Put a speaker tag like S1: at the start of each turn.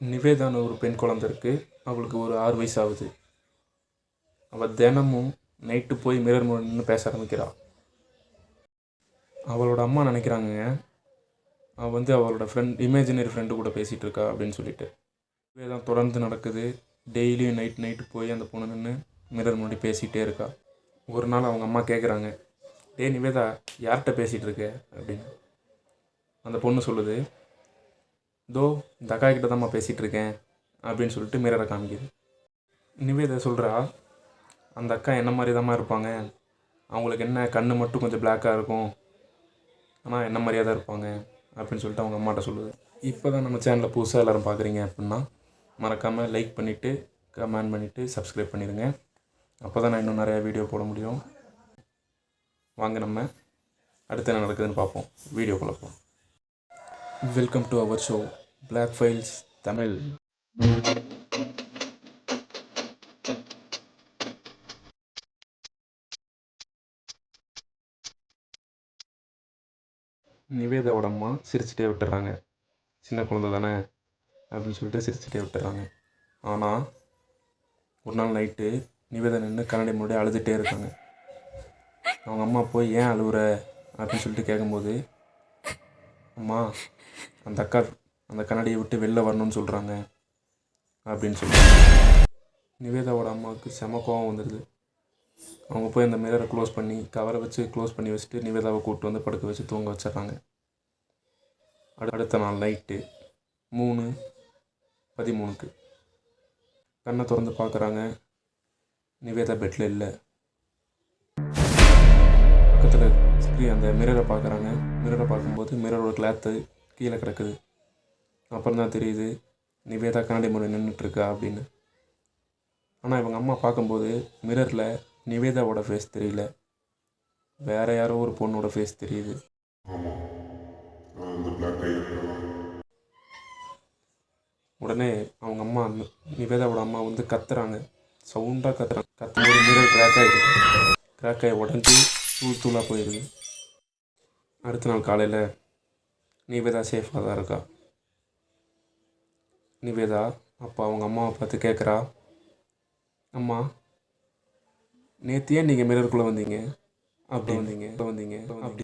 S1: நிவேதான்னு ஒரு பெண் குழந்தை இருக்குது. அவளுக்கு ஒரு 6 வயசு ஆகுது. அவள் தினமும் நைட்டு போய் மிரர் முன்னாடி நின்று பேச ஆரம்பிக்கிறாள். அவளோட அம்மா நினைக்கிறாங்க அவள் அவளோட இமேஜினரி ஃப்ரெண்டு கூட பேசிகிட்டு இருக்கா அப்படின்னு சொல்லிட்டு. நிவேதா தொடர்ந்து நடக்குது. டெய்லியும் நைட்டு போய் அந்த பொண்ணு நின்று மிரர் முன்னாடி பேசிகிட்டே இருக்கா. ஒரு நாள் அவங்க அம்மா கேட்குறாங்க, டே நிவேதா, யார்கிட்ட பேசிகிட்டு இருக்க அப்படின்னு. அந்த பொண்ணு சொல்லுது, தோ இந்த அக்கா கிட்ட தான்மா பேசிகிட்டு இருக்கேன் அப்படின்னு சொல்லிட்டு மிரரை காமிக்குது. நிவேதா சொல்கிறா, அந்த அக்கா என்ன மாதிரி தான்மா இருப்பாங்க, அவங்களுக்கு என்ன கண் மட்டும் கொஞ்சம் பிளாக்காக இருக்கும், ஆனால் என்ன மாதிரியாக தான் இருப்பாங்க அப்படின்னு சொல்லிட்டு அவங்க அம்மாட்ட சொல்லுது. இப்போ தான் நம்ம சேனலில் புதுசாக எல்லோரும் பார்க்குறீங்க அப்படின்னா மறக்காமல் லைக் பண்ணிவிட்டு கமெண்ட் பண்ணிவிட்டு சப்ஸ்கிரைப் பண்ணிடுங்க. அப்போ தான் நான் இன்னும் நிறையா வீடியோ போட முடியும். வாங்க நம்ம அடுத்து என்ன நடக்குதுன்னு பார்ப்போம். வீடியோக்குள்ளே போவோம். Welcome to our show black files Tamil. நிவேதாவோட அம்மா சிரிச்சுட்டே விட்டுறாங்க. சின்ன குழந்தை தானே அப்படின்னு சொல்லிட்டு சிரிச்சுட்டே விட்டுறாங்க. ஆனால் ஒரு நாள் நைட்டு நிவேதா நின்று கண்ணாடி முன்னாடி அழுதுகிட்டே இருக்காங்க. அவங்க அம்மா போய் ஏன் அழுகுற அப்படின்னு சொல்லிட்டு கேட்கும்போது, அம்மா அந்த அக்கா அந்த கண்ணாடியை விட்டு வெளில வரணும்னு சொல்கிறாங்க அப்படின்னு சொல்கிறாங்க. நிவேதாவோட அம்மாவுக்கு செம கோவம் வந்துடுது. அவங்க போய் அந்த மிரரை க்ளோஸ் பண்ணி கவரை வச்சு க்ளோஸ் பண்ணி வச்சுட்டு நிவேதாவை கூப்பிட்டு வந்து படுக்க வச்சு தூங்க வச்சிட்றாங்க. அடுத்த நாள் நைட்டு 3:13 கண்ணை திறந்து பார்க்குறாங்க. நிவேதா பெட்டில் இல்லை. பக்கத்தில் அந்த மிரரை பார்க்குறாங்க. மிரரை பார்க்கும்போது மிரரோட கிளாத்து கீழே கிடக்குது. அப்புறம் தான் தெரியுது நிவேதா கண்ணாடி முன்னாடி நின்றுட்டுருக்கா அப்படின்னு. ஆனால் இவங்க அம்மா பார்க்கும்போது மிரரில் நிவேதாவோட ஃபேஸ் தெரியல, வேறு யாரோ ஒரு பொண்ணோட ஃபேஸ் தெரியுது. உடனே அவங்க அம்மா நிவேதாவோட அம்மா கத்துறாங்க, சவுண்டாக கத்துறாங்க. கத்தும்போது மிரர் கிராக் ஆகி உடஞ்சி தூளாக போயிடுது. அடுத்த நாள் காலையில் நிவேதா சேஃபாக தான் இருக்கா. நிவேதா அப்போ அவங்க அம்மாவை பார்த்து கேட்குறா, அம்மா நேற்று ஏன் நீங்கள் மிரருக்குள்ளே வந்தீங்க அப்படி அப்படி